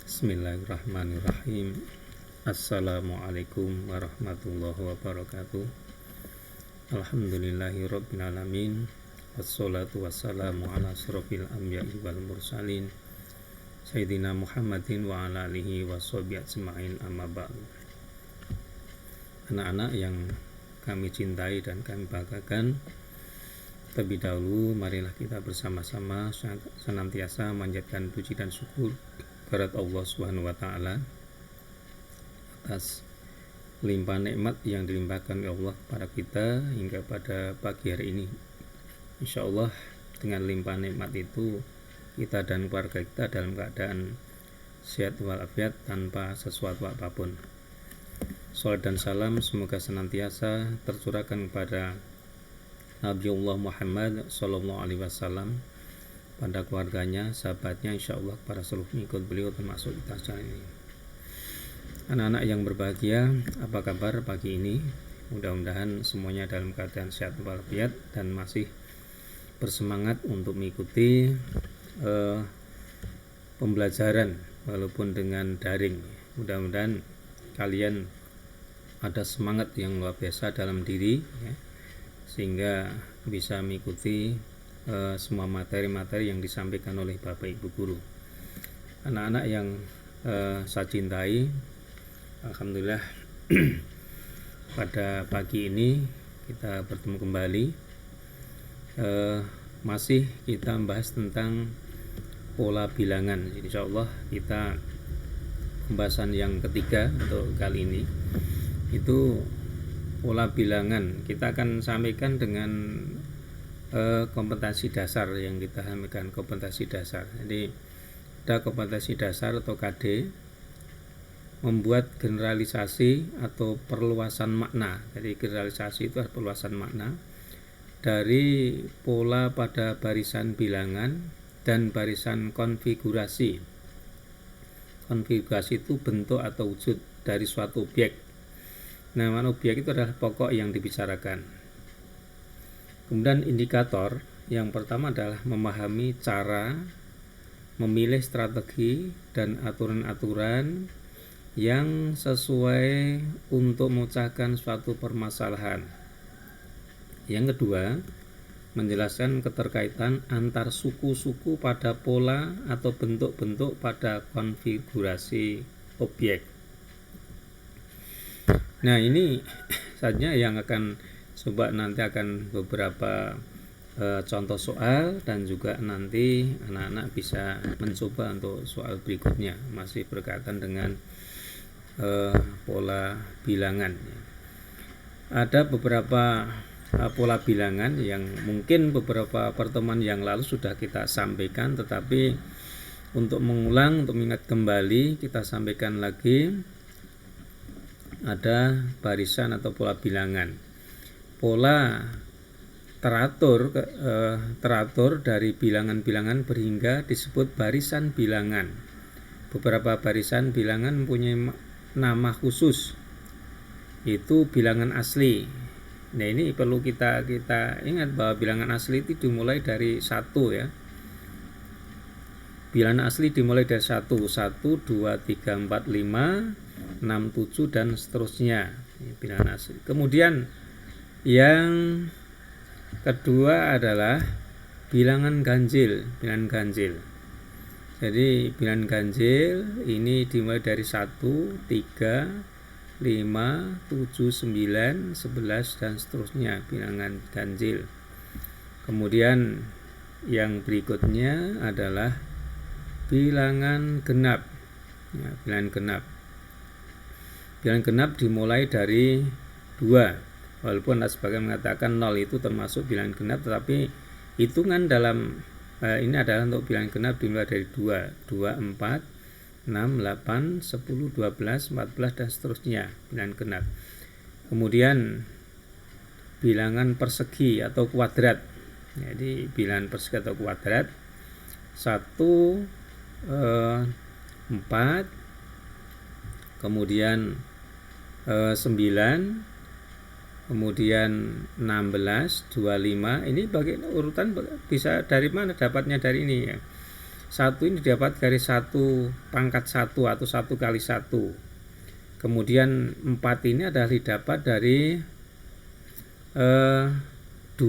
Bismillahirrahmanirrahim. Assalamualaikum warahmatullahi wabarakatuh. Alhamdulillahirabbil alamin. Wassalatu wassalamu ala asrofil anbiya'i wal mursalin Sayyidina Muhammadin wa ala alihi washabihi ajma'in, amma ba'du. Anak-anak yang kami cintai dan kami banggakan, terlebih dahulu marilah kita bersama-sama senantiasa manjatkan puji dan syukur kepada Allah Subhanahu wa taala atas limpahan nikmat yang dilimpahkan oleh Allah kepada kita hingga pada pagi hari ini. Insyaallah dengan limpahan nikmat itu kita dan keluarga kita dalam keadaan sehat walafiat tanpa sesuatu apapun. Salat dan salam semoga senantiasa tercurahkan kepada Nabiullah Muhammad sallallahu alaihi wasallam, pada keluarganya, sahabatnya, insyaallah para seluruh pengikut beliau termasuk kita sekalian ini. Anak-anak yang berbahagia, apa kabar pagi ini? Mudah-mudahan semuanya dalam keadaan sehat walafiat dan masih bersemangat untuk mengikuti pembelajaran walaupun dengan daring. Mudah-mudahan kalian ada semangat yang luar biasa dalam diri ya, sehingga bisa mengikuti semua materi-materi yang disampaikan oleh Bapak Ibu guru. Anak-anak yang saya cintai, alhamdulillah pada pagi ini kita bertemu kembali. Masih kita membahas tentang pola bilangan. Jadi insyaallah kita pembahasan yang ketiga untuk kali ini itu pola bilangan. Kita akan sampaikan dengan kompetensi dasar yang kita sampaikan, kompetensi dasar. Jadi ada kompetensi dasar atau KD, membuat generalisasi atau perluasan makna. Jadi generalisasi itu adalah perluasan makna dari pola pada barisan bilangan dan barisan konfigurasi. Konfigurasi itu bentuk atau wujud dari suatu objek. Nah, objek itu adalah pokok yang dibicarakan. Kemudian indikator yang pertama adalah memahami cara, memilih strategi dan aturan-aturan yang sesuai untuk memecahkan suatu permasalahan. Yang kedua, menjelaskan keterkaitan antar suku-suku pada pola atau bentuk-bentuk pada konfigurasi objek. Nah, ini saja yang akan coba nanti akan beberapa contoh soal, dan juga nanti anak-anak bisa mencoba untuk soal berikutnya masih berkaitan dengan pola bilangan. Ada beberapa pola bilangan yang mungkin beberapa pertemuan yang lalu sudah kita sampaikan, tetapi untuk mengulang, untuk mengingat kembali, kita sampaikan lagi. Ada barisan atau pola bilangan. Pola teratur dari bilangan-bilangan berhingga disebut barisan bilangan. Beberapa barisan bilangan mempunyai nama khusus, itu bilangan asli. Nah, ini perlu kita ingat bahwa bilangan asli itu dimulai dari 1 ya. Bilangan asli dimulai dari 1, 2, 3, 4, 5, 6, 7 dan seterusnya. Ini bilangan asli. Kemudian yang kedua adalah bilangan ganjil. Bilangan ganjil. Jadi bilangan ganjil ini dimulai dari 1, 3, 5, 7, 9, 11 dan seterusnya, bilangan ganjil. Kemudian yang berikutnya adalah bilangan genap. Ya, bilangan genap. Bilangan genap dimulai dari 2. Walaupun ada sebagian mengatakan 0 itu termasuk bilangan genap, tetapi hitungan dalam ini adalah untuk bilangan genap dimulai dari 2, 4, 6, 8, 10, 12, 14 dan seterusnya, bilangan genap. Kemudian bilangan persegi atau kuadrat. Jadi bilangan persegi atau kuadrat 1, 4, kemudian 9, kemudian 16, 25. Ini bagi urutan bisa dari mana dapatnya dari ini ya. 1 ini didapat dari 1 pangkat 1 atau 1 kali 1. Kemudian 4 ini adalah didapat dari 2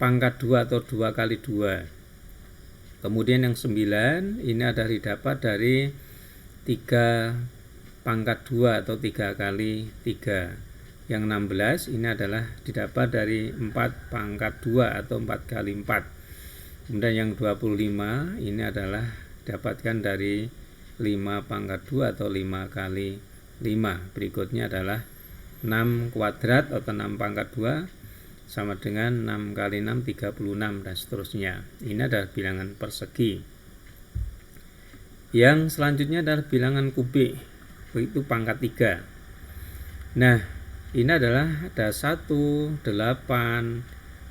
pangkat 2 atau 2 kali 2. Kemudian yang 9 ini adalah didapat dari 3 pangkat 2 atau 3 kali 3. Yang 16 ini adalah didapat dari 4 pangkat 2 atau 4 kali 4. Kemudian yang 25 ini adalah didapatkan dari 5 pangkat 2 atau 5 kali 5. Berikutnya adalah 6 kuadrat atau 6 pangkat 2 sama dengan 6 kali 6 36 dan seterusnya. Ini adalah bilangan persegi. Yang selanjutnya adalah bilangan kubik, itu pangkat 3. Nah, ini adalah ada 1, 8,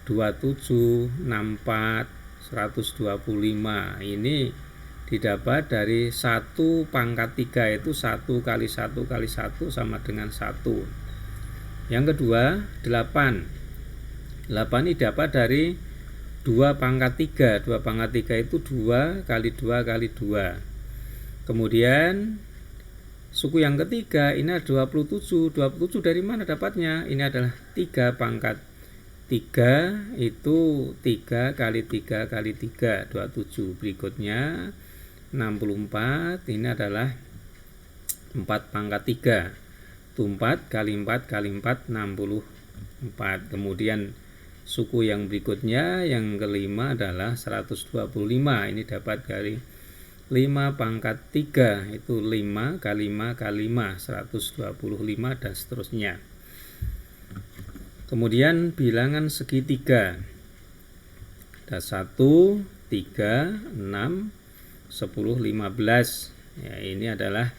27, 64, 125. Ini didapat dari 1 pangkat 3, itu 1 kali 1 kali 1 sama dengan 1. Yang kedua 8. 8 ini dapat dari 2 pangkat 3. 2 pangkat 3 itu 2 kali 2 kali 2. Kemudian suku yang ketiga ini ada 27. 27 dari mana dapatnya? Ini adalah 3 pangkat 3, itu 3 kali 3 kali 3, 27. Berikutnya 64, ini adalah 4 pangkat 3, itu 4 kali 4 kali 4, 64. Kemudian suku yang berikutnya yang kelima adalah 125. Ini dapat dari 5 pangkat 3, itu 5 kali 5 kali 5, 125 dan seterusnya. Kemudian bilangan segitiga ada 1, 3, 6, 10, 15. Ya, ini adalah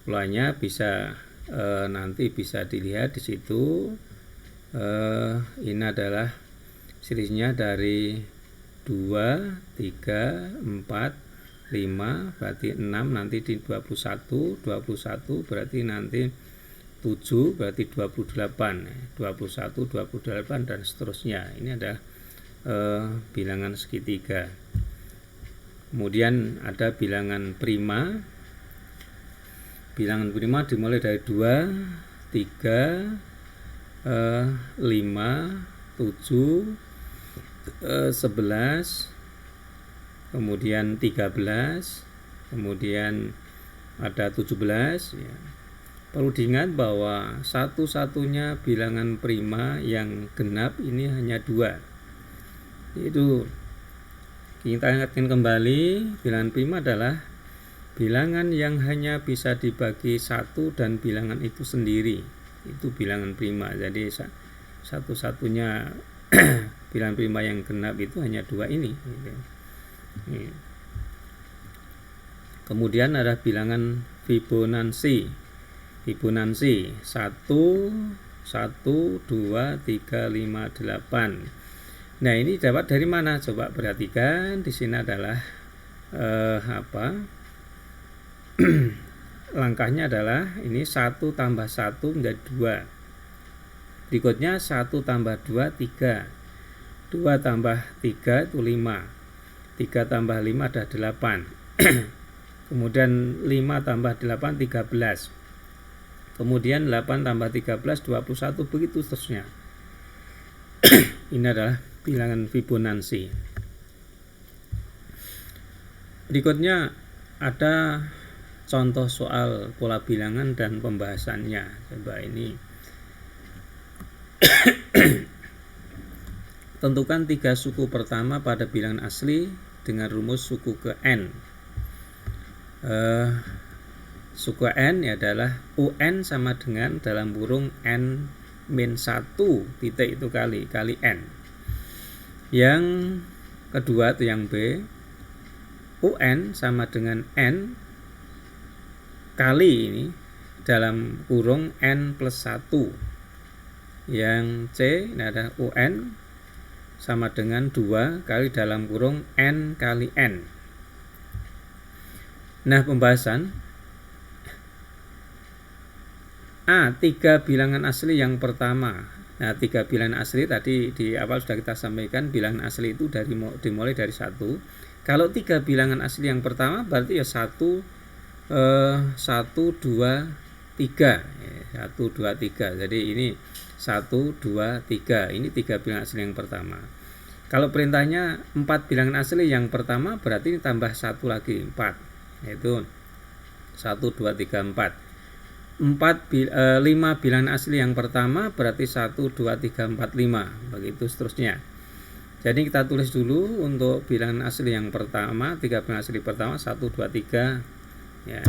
polanya bisa nanti bisa dilihat di situ. Ini adalah serisnya dari 2, 3, 4, 5, berarti 6, nanti di 21 berarti nanti 7 berarti 28, 21, 28 dan seterusnya. Ini adalah bilangan segitiga. Kemudian ada bilangan prima. Bilangan prima dimulai dari 2, 3, 5, 7, 11, kemudian 13, kemudian ada 17 ya. Perlu diingat bahwa satu-satunya bilangan prima yang genap ini hanya 2. Yaitu kita ingatkan kembali, bilangan prima adalah bilangan yang hanya bisa dibagi 1 dan bilangan itu sendiri. Itu bilangan prima. Jadi satu-satunya bilangan prima yang genap itu hanya 2 ini. Kemudian ada bilangan Fibonacci. Fibonacci 1, 1, 2, 3, 5, 8. Nah, ini dapat dari mana? Coba perhatikan, di sini adalah langkahnya adalah ini 1 tambah 1 menjadi 2. Berikutnya 1 tambah 2, 3. 2 tambah 3 itu 5. 3 tambah 5 ada 8. Kemudian 5 tambah 8 13. Kemudian 8 tambah 13 21, begitu seterusnya. Ini adalah bilangan Fibonacci. Berikutnya ada contoh soal pola bilangan dan pembahasannya. Coba ini. Tentukan 3 suku pertama pada bilangan asli dengan rumus suku ke n. Suku n adalah UN sama dengan dalam kurung n min 1 titik itu kali n. Yang kedua itu yang B, UN sama dengan n kali ini dalam kurung n plus 1. Yang C ini ada UN sama dengan 2 kali dalam kurung n kali n. Nah, pembahasan A, 3 bilangan asli yang pertama. Nah, 3 bilangan asli tadi di awal sudah kita sampaikan, bilangan asli itu dimulai dari 1. Kalau 3 bilangan asli yang pertama berarti ya 1, 2, 3. 1, 2, 3. Jadi ini 1, 2, 3. Ini 3 bilangan asli yang pertama. Kalau perintahnya 4 bilangan asli yang pertama berarti ini tambah 1 lagi 4. Yaitu 1, 2, 3, 4. 5 bilangan asli yang pertama berarti 1, 2, 3, 4, 5. Begitu seterusnya. Jadi kita tulis dulu untuk bilangan asli yang pertama, 3 bilangan asli pertama 1, 2, 3 ya.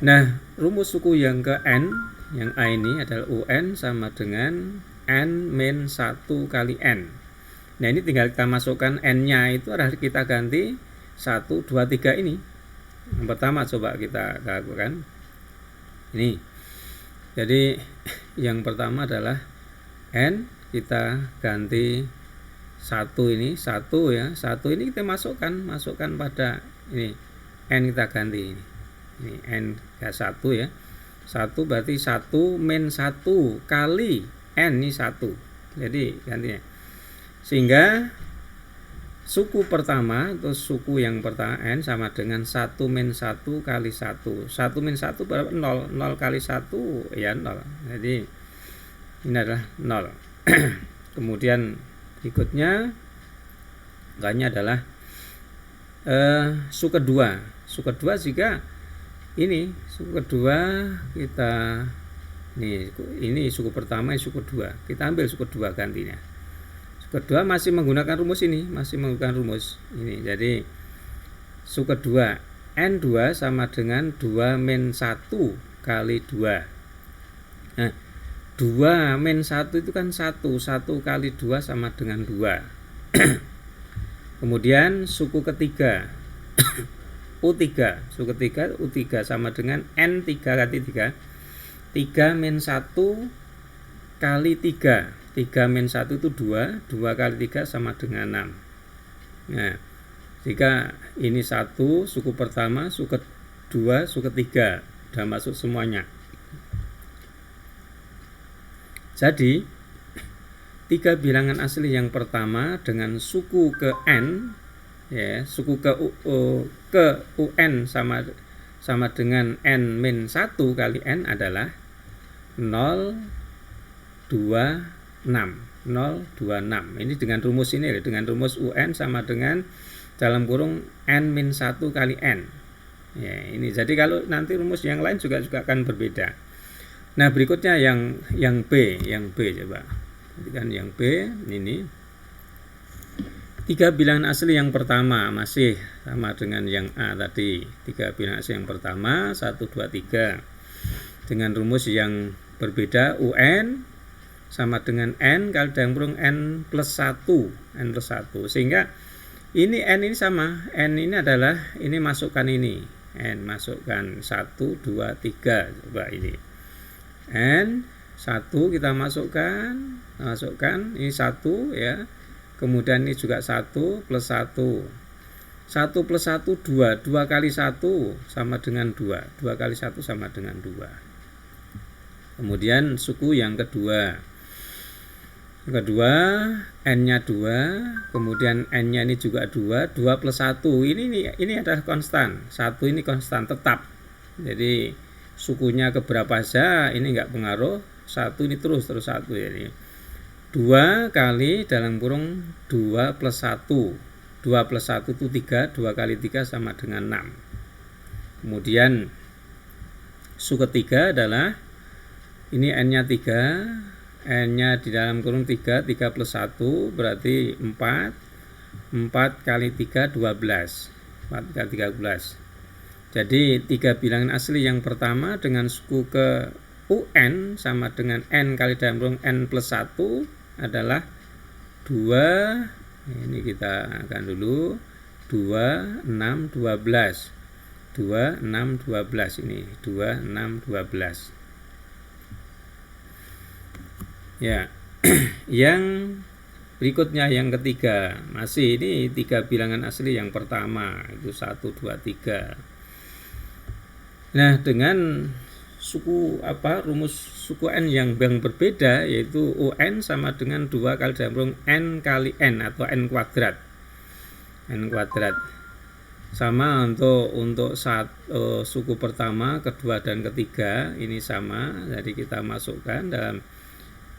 Nah, rumus suku yang ke n, yang A ini adalah UN sama dengan n-1 kali n. Nah, ini tinggal kita masukkan n-nya itu adalah kita ganti 1, 2, 3 ini. Yang pertama coba kita lakukan. Ini. Jadi yang pertama adalah n, kita ganti 1 ini, 1 ya. 1 ini kita masukkan pada ini. N kita ganti ini. Ini n ya 1 ya. 1 berarti 1 min 1 kali n ini 1. Jadi gantinya. Sehingga suku pertama atau suku yang pertama n sama dengan 1 min 1 kali 1. 1 min 1 berapa? 0. 0 kali 1 ya 0. Jadi ini adalah 0. Kemudian berikutnya makanya adalah suku kedua. Suku kedua jika ini suku kedua kita ini suku pertama, ini suku kedua. Kita ambil suku kedua gantinya. Suku kedua masih menggunakan rumus ini, ini. Jadi suku kedua n2 sama dengan 2 min 1 kali 2. Nah, 2 min 1 itu kan 1 kali 2 sama dengan 2. Kemudian suku ketiga U3, suku ketiga U3 sama dengan N3 kali 3. 3 min 1 kali 3. 3 min 1 itu 2, 2 kali 3 sama dengan 6. Nah, jika ini 1 suku pertama, suku kedua, suku ketiga sudah masuk semuanya. Jadi 3 bilangan asli yang pertama dengan suku ke n ya, suku ke un sama dengan n min 1 kali n adalah 0, 2, 6. 0, 2, 6. Ini dengan rumus ini, dengan rumus un sama dengan dalam kurung n min 1 kali n. Ya, ini jadi kalau nanti rumus yang lain juga akan berbeda. Nah, berikutnya yang B coba. Perhatikan yang B ini. 3 bilangan asli yang pertama masih sama dengan yang A tadi. 3 bilangan asli yang pertama 1, 2, 3. Dengan rumus yang berbeda, UN sama dengan N kali dalam kurung N plus 1. Sehingga ini N ini sama. N ini adalah, ini masukkan ini. N masukkan 1, 2, 3. Coba ini. N 1 kita masukkan ini 1 ya. Kemudian ini juga 1 plus 1. 1 plus 1 2. 2 kali 1 sama dengan 2. 2 kali 1 sama dengan 2. Kemudian suku yang kedua. Yang kedua N-nya 2. Kemudian N-nya ini juga 2. 2 plus 1. Ini adalah konstan. 1 ini konstan tetap. Jadi sukunya keberapa saja ini enggak pengaruh. 1 ini terus 1 ya ini. 2 kali dalam kurung 2 plus 1. 2 plus 1 itu 3. 2 kali 3 sama dengan 6. Kemudian suku ketiga adalah ini N-nya 3. N-nya di dalam kurung 3. 3 plus 1 berarti 4. 4 kali 3 12. 4 kali 13. Jadi 3 bilangan asli yang pertama dengan suku ke UN sama dengan N kali dalam kurung N plus 1 adalah 2. Ini kita akan dulu 2, 6, 12. 2, 6, 12 ini 2, 6, 12. Ya. Yang berikutnya yang ketiga, masih ini 3 bilangan asli yang pertama itu 1, 2, 3. Nah, dengan suku rumus suku n yang berbeda, yaitu UN sama dengan 2 kali dalam kurung n kali n atau n kuadrat. n kuadrat. Sama untuk suku pertama, kedua dan ketiga ini sama. Jadi kita masukkan dalam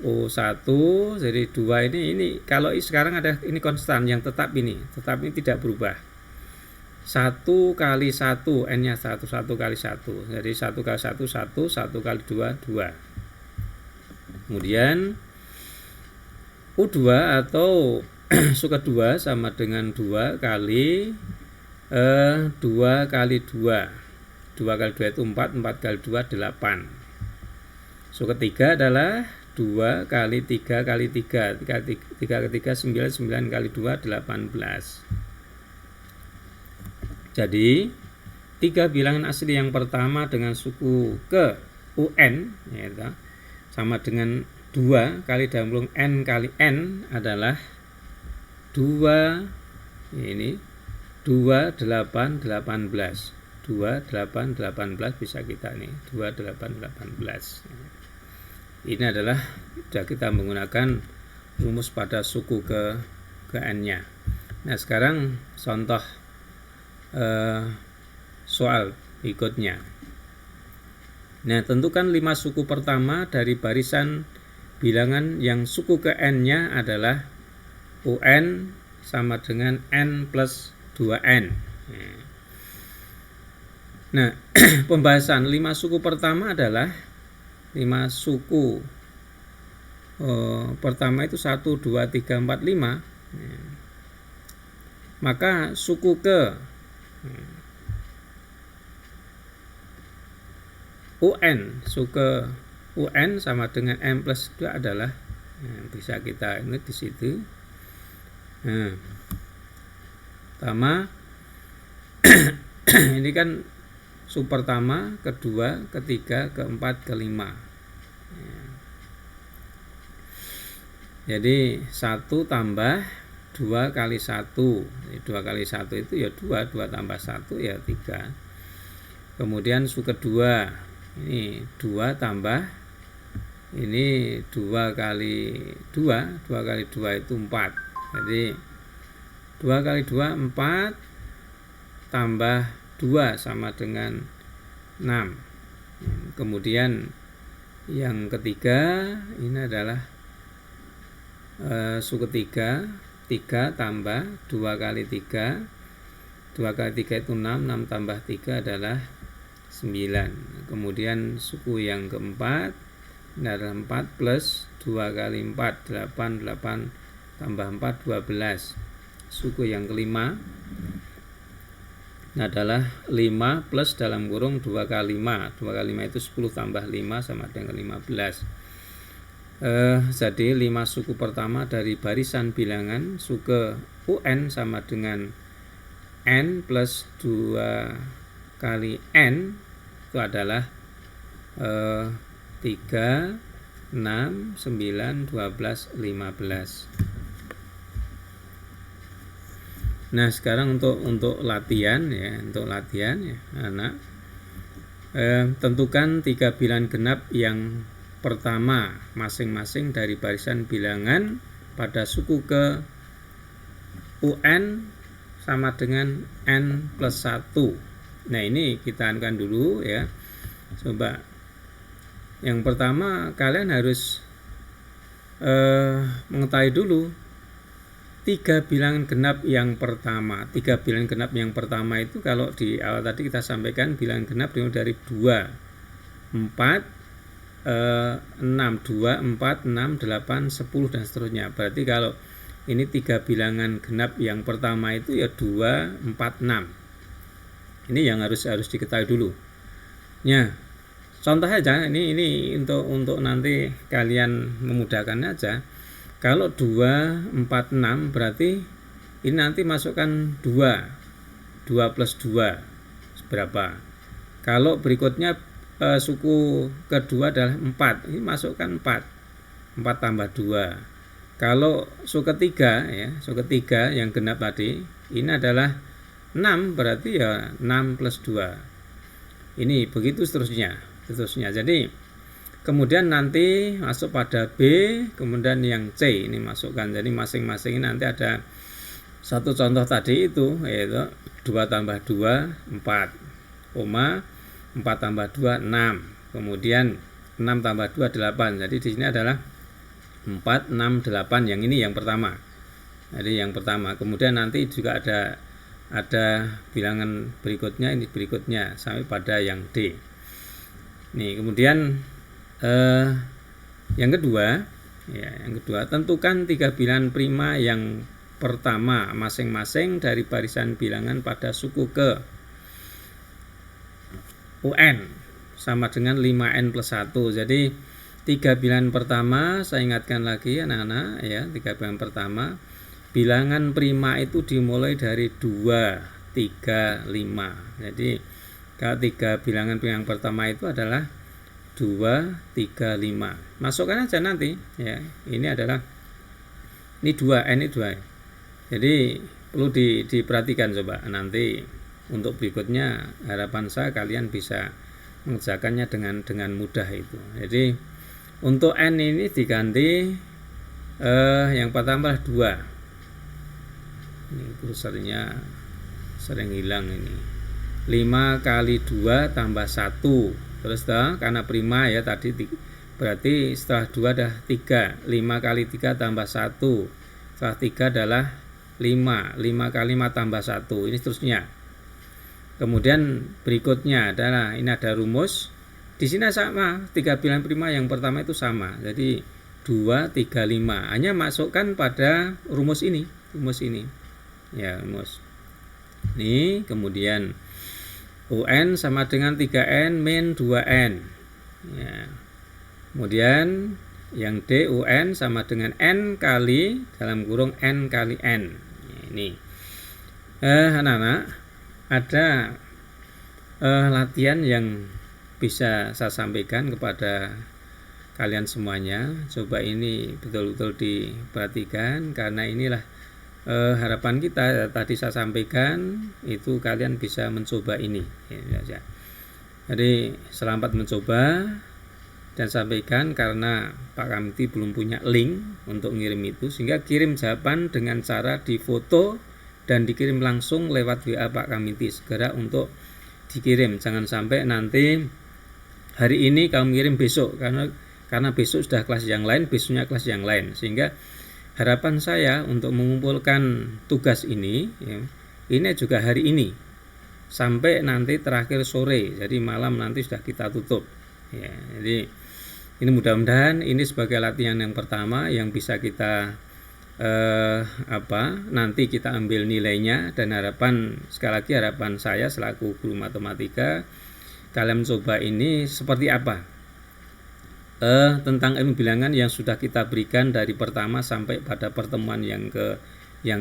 U1. Jadi 2 ini kalau sekarang ada ini konstan yang tetap ini tidak berubah. 1 kali 1 n-nya 1 kali 1. Jadi 1 kali 1 1, 1 kali 2 2. Kemudian U2 atau suku 2 sama dengan 2 kali 2 kali 2. 2 kali 2 itu 4, 4 kali 2 8. Suku ketiga adalah 2 kali 3 kali 3. 3 kali 3 9, 9 kali 2 18. Jadi 3 bilangan asli yang pertama dengan suku ke UN ya, sama dengan 2 kali damlung n kali n adalah 2 ini 2 8 18. 2 8 18 bisa kita nih 2 8 18. Ini adalah sudah kita menggunakan rumus pada suku ke n-nya. Nah, sekarang contoh soal berikutnya. Nah, tentukan 5 suku pertama dari barisan bilangan yang suku ke n-nya adalah UN sama dengan n plus 2n. Nah, pembahasan 5 suku pertama adalah 5 suku pertama itu 1, 2, 3, 4, 5. Maka suku ke UN, suku UN sama dengan n plus 2 adalah bisa kita ingat di situ. Pertama ini kan suku pertama, kedua, ketiga, keempat, kelima. Jadi 1 tambah 2 kali 1. 2 kali 1 itu ya 2, 2 tambah 1 ya 3. Kemudian suku kedua, ini 2 tambah ini 2 kali 2, 2 kali 2 itu 4. Jadi 2 kali 2 4 tambah 2 sama dengan 6. Kemudian yang ketiga ini adalah suku ketiga, 3 tambah 2 kali 3. 2 kali 3 itu 6, 6 tambah 3 adalah 9. Kemudian suku yang keempat ini adalah 4 plus 2 kali 4 8, 8 tambah 4 12. Suku yang kelima adalah 5 plus dalam kurung 2 kali 5. 2 kali 5 itu 10 tambah 5 sama dengan 15. Jadi 5 suku pertama dari barisan bilangan suku UN sama dengan n plus 2 kali n itu adalah 3, 6, 9, 12, 15. Nah, sekarang untuk latihan ya, anak tentukan 3 bilangan genap yang pertama masing-masing dari barisan bilangan pada suku ke UN sama dengan n plus 1. Nah, ini kita anukan dulu ya. Coba yang pertama kalian harus mengetahui dulu 3 bilangan genap yang pertama. 3 bilangan genap yang pertama itu kalau di awal tadi kita sampaikan bilangan genap dari 2, 4, 6, 2, 4, 6, 8, 10 dan seterusnya. Berarti kalau ini 3 bilangan genap yang pertama itu ya 2, 4, 6. Ini yang harus diketahui dulu. Ya, contoh aja ini untuk nanti kalian memudahkan aja. Kalau 2, 4, 6 berarti ini nanti masukkan 2 plus 2 berapa. Kalau berikutnya suku kedua adalah 4, ini masukkan 4 tambah 2. Kalau suku ketiga ya, suku ketiga yang genap tadi ini adalah 6, berarti ya 6 plus 2. Ini begitu seterusnya. Jadi kemudian nanti masuk pada B, kemudian yang C ini masukkan. Jadi masing-masing nanti ada satu contoh tadi itu yaitu 2 tambah 2 4, 4 tambah 2 6, kemudian 6 tambah 2 8. Jadi di sini adalah 4 6 8, yang ini yang pertama. Jadi yang pertama, kemudian nanti juga ada bilangan berikutnya, ini berikutnya sampai pada yang D. Nih, kemudian yang kedua, tentukan 3 bilangan prima yang pertama masing-masing dari barisan bilangan pada suku ke UN sama dengan 5N plus 1. Jadi 3 bilangan pertama, saya ingatkan lagi anak-anak ya, 3 bilangan pertama, bilangan prima itu dimulai dari 2, 3, 5. Jadi kalau 3 bilangan prima yang pertama itu adalah 2, 3, 5. Masukkan aja nanti ya. Ini 2, N ini 2. Jadi perlu diperhatikan coba nanti untuk berikutnya, harapan saya kalian bisa mengerjakannya dengan mudah itu. Jadi untuk N ini diganti yang pertama 2. Ini kursornya sering hilang ini. 5 kali 2 tambah 1. Terus karena prima ya tadi, berarti setelah 2 dah 3. 5 kali 3 tambah 1. Setelah 3 adalah 5. 5 kali 5 tambah 1. Ini seterusnya. Kemudian berikutnya adalah ini ada rumus. Di sini sama, 3 bilangan prima yang pertama itu sama. Jadi 2, 3, 5. Hanya masukkan pada rumus ini. Ya, rumus. Ini kemudian UN sama dengan 3N min 2N. Ya. Kemudian yang D UN sama dengan N kali dalam kurung N kali N. Ini. Anak-anak, ada latihan yang bisa saya sampaikan kepada kalian semuanya. Coba ini betul-betul diperhatikan, karena inilah harapan kita tadi saya sampaikan itu kalian bisa mencoba ini ya. Jadi selamat mencoba dan sampaikan, karena Pak Kamiti belum punya link untuk ngirim itu, sehingga kirim jawaban dengan cara difoto dan dikirim langsung lewat WA Pak Kamiti. Segera untuk dikirim, jangan sampai nanti hari ini kamu kirim besok, karena besok sudah kelas yang lain, besoknya kelas yang lain. Sehingga harapan saya untuk mengumpulkan tugas ini ya, ini juga hari ini sampai nanti terakhir sore, jadi malam nanti sudah kita tutup ya. Jadi ini mudah-mudahan ini sebagai latihan yang pertama yang bisa kita nanti kita ambil nilainya, dan sekali lagi harapan saya selaku guru matematika, kalian coba ini seperti apa tentang ilmu bilangan yang sudah kita berikan dari pertama sampai pada pertemuan yang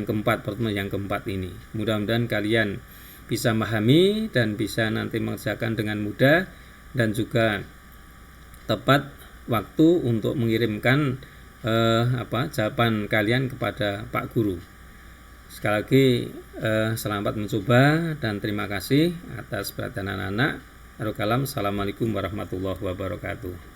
keempat ini. Mudah-mudahan kalian bisa memahami dan bisa nanti mengerjakan dengan mudah, dan juga tepat waktu untuk mengirimkan jawaban kalian kepada Pak Guru. Sekali lagi selamat mencoba dan terima kasih atas perhatian anak-anak. Assalamualaikum warahmatullahi wabarakatuh.